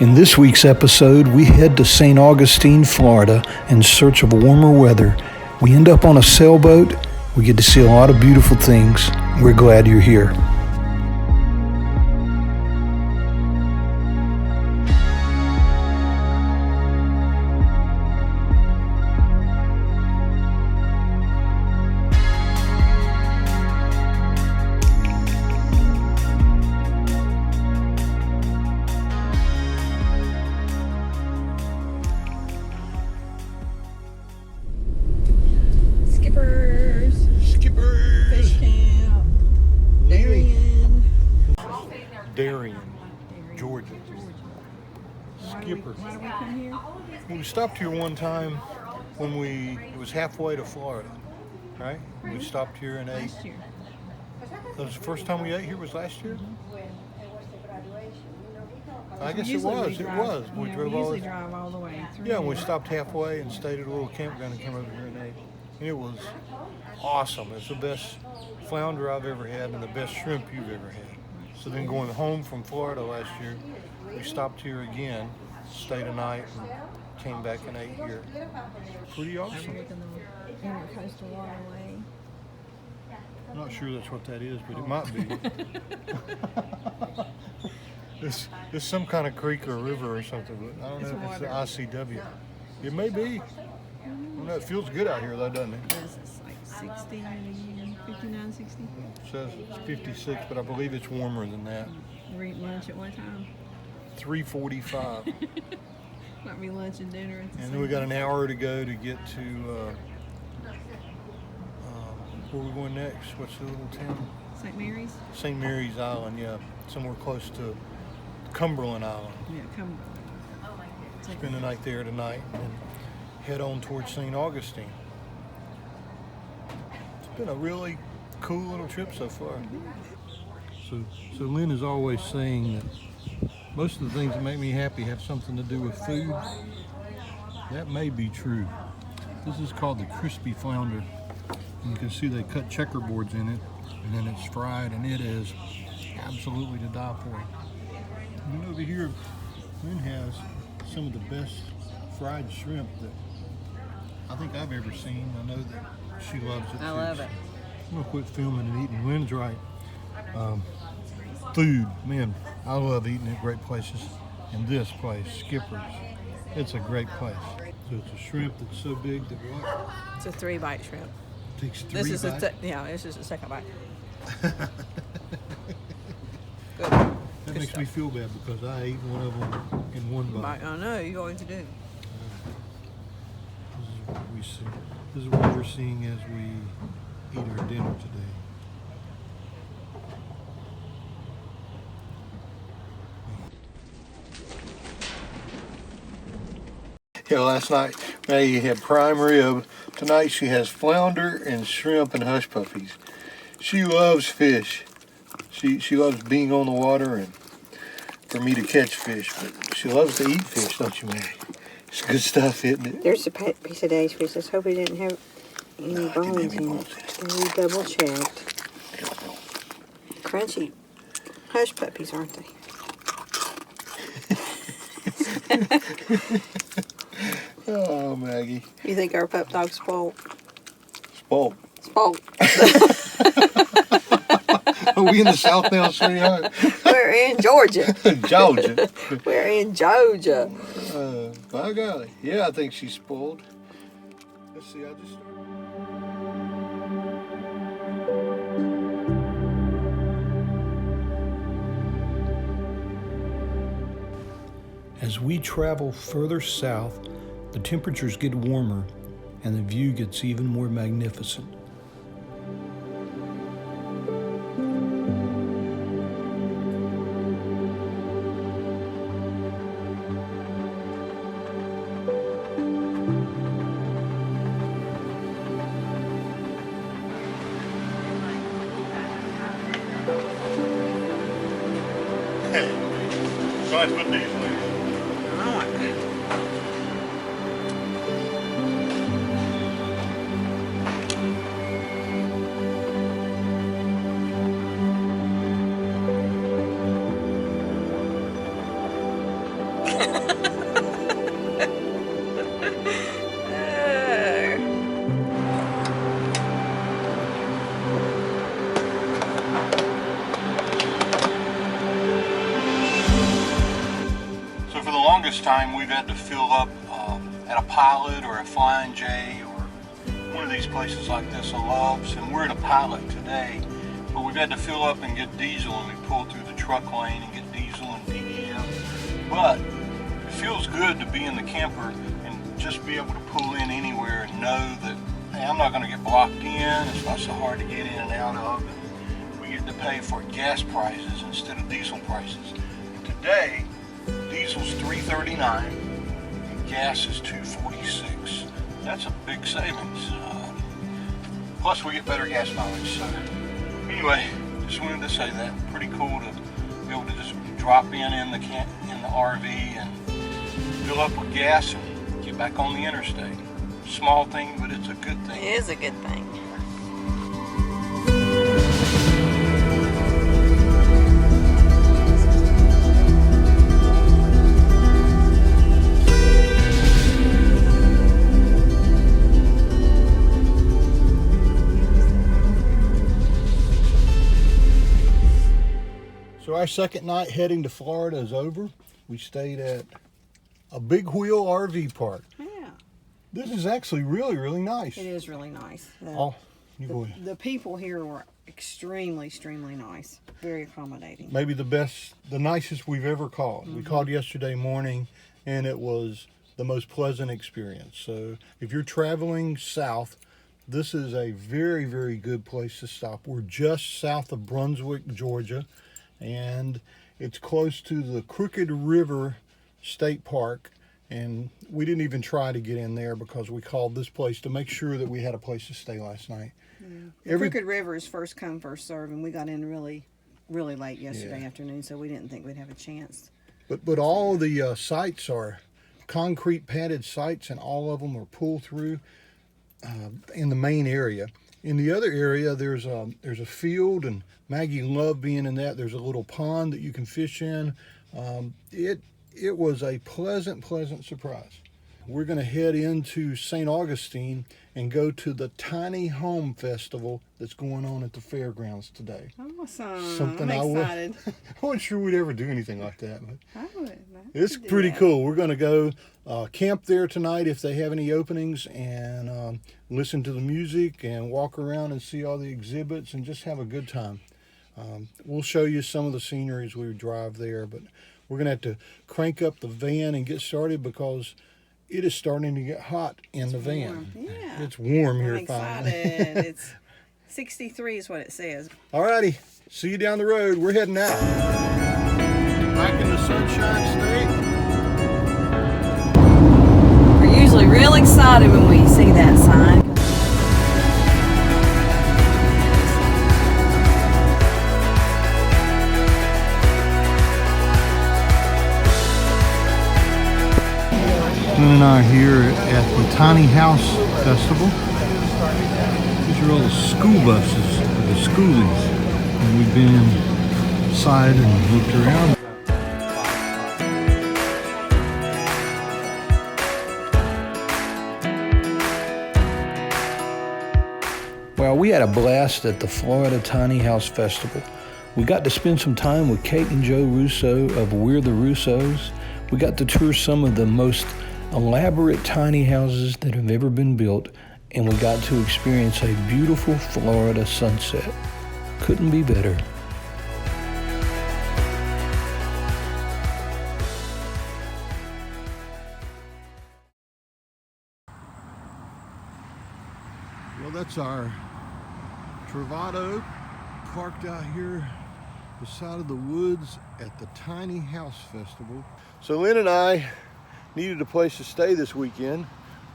In this week's episode, we head to St Augustine, Florida in search of warmer weather. We end up on a sailboat. We get to see a lot of beautiful things. We're glad you're here. Fish camp. Darien, Georgia. Skipper. Why do we come here? We stopped here one time when it was halfway to Florida, right? We stopped here and ate. Last year. That was the first time we ate here was last year? I guess it Usually was. we It drive- was. We drove all usually the drive all the way through. Yeah, and we stopped halfway and stayed at a little campground and came over here and ate. And it was awesome. It's the best flounder I've ever had and the best shrimp you've ever had. So then going home from Florida last year, we stopped here again, stayed a night, and came back and ate here. Pretty awesome. Overlooking the intercoastal waterway. I'm not sure that's what that is, but it might be. It's some kind of creek or river or something, but I don't know if it's the ICW. It may be. I don't know. It feels good out here though, doesn't it? Yes, it's like 60 in a year, 59, 60. It says it's 56, but I believe it's warmer than that. We're eating lunch at one time. 3:45. Might be lunch and dinner at the And same then we got time. an hour to go to get to where are we going next? What's the little town? St. Mary's? St. Mary's Island, yeah. Somewhere close to Cumberland Island. Yeah, come. Spend the night there tonight and then head on towards St. Augustine. It's been a really cool little trip so far. So Lynn is always saying that most of the things that make me happy have something to do with food. That may be true. This is called the crispy flounder. And you can see they cut checkerboards in it and then it's fried and it is absolutely to die for. And then over here, Lynn has some of the best fried shrimp that I think I've ever seen. I know that she loves it too. I love it. I'm gonna quit filming and eating. Lynn's right. Food, man, I love eating at great places. And this place, Skipper's, it's a great place. So it's a shrimp that's so big that what? It's a 3-bite shrimp. Takes three This is bites. this is the second bite. Good. That makes me feel bad because I ate one of them in one bite. I know you're going to do. This is what we see. This is what we're seeing as we eat our dinner today. Yeah, last night Maggie had prime rib. Tonight she has flounder and shrimp and hush puppies. She loves fish. She loves being on the water and for me to catch fish, but she loves to eat fish, don't you, Maggie? It's good stuff, isn't it? There's a piece of days fish. Let's hope it didn't have any bones in it. We double checked. Crunchy hush puppies, aren't they? Oh, Maggie. You think our pup dog's spoiled? Spoiled. Spoiled. Are we in the South now, sweetheart? We're in Georgia. Georgia. We're in Georgia. By golly. Yeah, I think she's spoiled. Let's see, I just started. As we travel further south, the temperatures get warmer and the view gets even more magnificent. So I put these away. longest time we've had to fill up at a Pilot or a Flying J or one of these places like this, a Love's, and we're at a Pilot today, but we've had to fill up and get diesel, and we pull through the truck lane and get diesel and DEF. But it feels good to be in the camper and just be able to pull in anywhere and know that, hey, I'm not going to get blocked in, it's not so hard to get in and out of, and we get to pay for gas prices instead of diesel prices. Today, diesel's $3.39 and gas is $2.46. That's a big savings. Plus we get better gas mileage. So anyway, just wanted to say that. Pretty cool to be able to just drop in the RV and fill up with gas and get back on the interstate. Small thing, but it's a good thing. It is a good thing. So our second night heading to Florida is over. We stayed at a big wheel RV park. Yeah. This is actually really, really nice. It is really nice. The people here were extremely nice. Very accommodating. maybe the nicest we've ever called. We called yesterday morning and it was the most pleasant experience. So if you're traveling south, this is a very, very good place to stop. We're just south of Brunswick, Georgia, and it's close to the Crooked River State Park, and we didn't even try to get in there because we called this place to make sure that we had a place to stay last night. The Crooked River is first come, first serve, and we got in really late yesterday afternoon, so we didn't think we'd have a chance. But all the sites are concrete padded sites, and all of them are pull through in the main area. In the other area, there's a field, and Maggie loved being in that. There's a little pond that you can fish in. It was a pleasant surprise. We're going to head into St. Augustine and go to the Tiny Home Festival that's going on at the fairgrounds today. Awesome. I'm excited. I wasn't sure we'd ever do anything like that, but I would. it's pretty cool. We're going to go camp there tonight if they have any openings, and listen to the music and walk around and see all the exhibits and just have a good time. We'll show you some of the scenery as we drive there, but we're going to have to crank up the van and get started because it is starting to get hot in the van. Yeah. It's warm here I'm finally. excited. It's 63 is what it says. Alrighty, see you down the road. We're heading out. Back in the Sunshine State. We're usually real excited when we see that sign. Lynn and I are here at the Tiny House Festival. These are all the school buses for the schoolies. And we've been inside and looked around. Well, we had a blast at the Florida Tiny House Festival. We got to spend some time with Kait and Joe Russo of We're the Russos. We got to tour some of the most elaborate tiny houses that have ever been built, and we got to experience a beautiful Florida sunset. Couldn't be better. Well, that's our Travato parked out here beside of the woods at the Tiny House Festival. So Lynn and I needed a place to stay this weekend.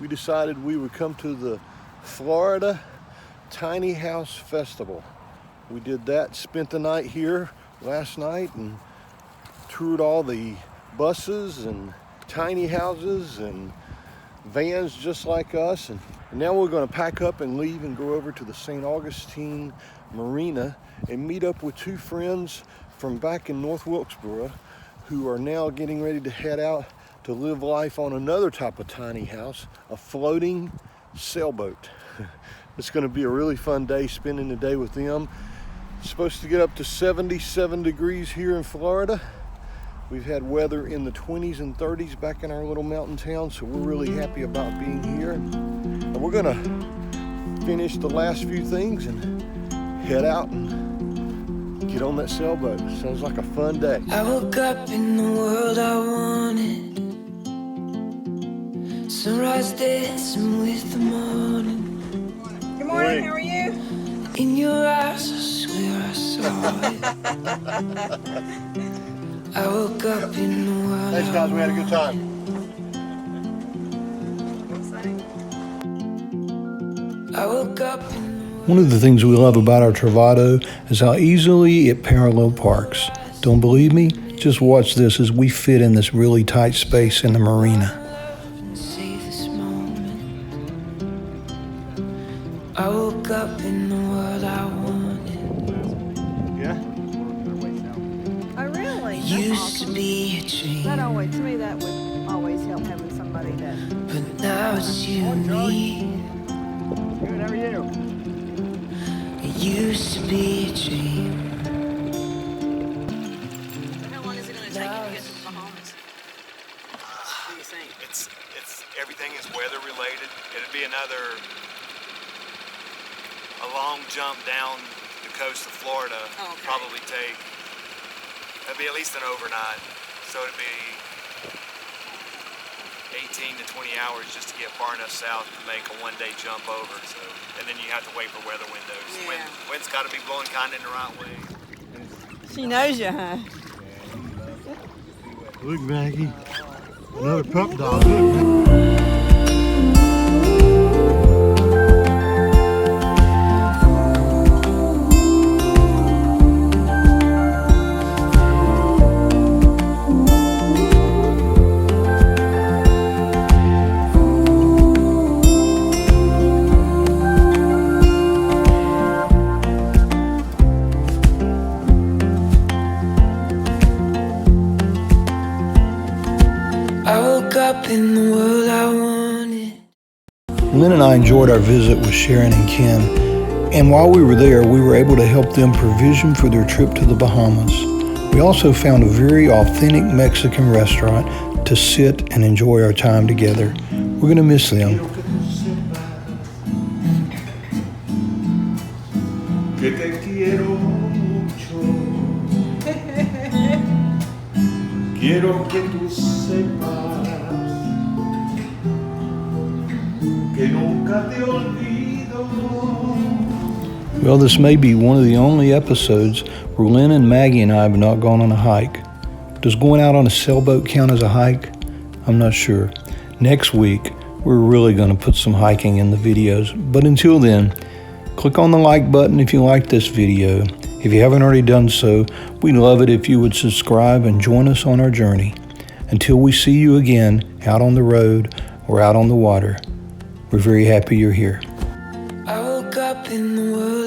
We decided we would come to the Florida Tiny House Festival. We did that, spent the night here last night and toured all the buses and tiny houses and vans just like us. And now we're going to pack up and leave and go over to the St. Augustine Marina and meet up with two friends from back in North Wilkesboro who are now getting ready to head out to live life on another type of tiny house, a floating sailboat. It's going to be a really fun day spending the day with them. It's supposed to get up to 77 degrees here in Florida. We've had weather in the 20s and 30s back in our little mountain town, so we're really happy about being here. And we're gonna finish the last few things and head out and get on that sailboat. Sounds like a fun day. I woke up in the world I wanted. Sunrise dancing with the morning. Good morning, how are you? In your eyes, I swear I saw it. I woke up in the world. Thanks guys, we had a good time. I woke up in One of the things we love about our Travato is how easily it parallel parks. Don't believe me? Just watch this as we fit in this really tight space in the marina. save this moment. I woke up in the world I wanted. Yeah? Oh, really? That's Used awesome. to be a dream, That always, to me, that would always help having somebody that. but now it's you and me. Good, how are you? It used to be a dream. How long is it going to take you to get to the Bahamas? What do you think? It's everything is weather related. It'd be a long jump down the coast of Florida. Oh, okay. Probably that'd be at least an overnight. So it'd be 18 to 20 hours just to get far enough south to make a one-day jump over. So, and then you have to wait for weather windows. Yeah. Wind's got to be blowing kind of in the right way. She knows you, huh? Look, Maggie. Another pup dog. Look. I woke up in the world I wanted. Lynn and I enjoyed our visit with Sharon and Ken, and while we were there, we were able to help them provision for their trip to the Bahamas. We also found a very authentic Mexican restaurant to sit and enjoy our time together. We're going to miss them. Que te quiero mucho. Quiero que tú sepas que nunca te olvido. Well, this may be one of the only episodes where Lynn and Maggie and I have not gone on a hike. Does going out on a sailboat count as a hike? I'm not sure. Next week, we're really going to put some hiking in the videos. But until then, click on the like button if you like this video. If you haven't already done so, we'd love it if you would subscribe and join us on our journey. Until we see you again out on the road or out on the water, we're very happy you're here. I woke up in the world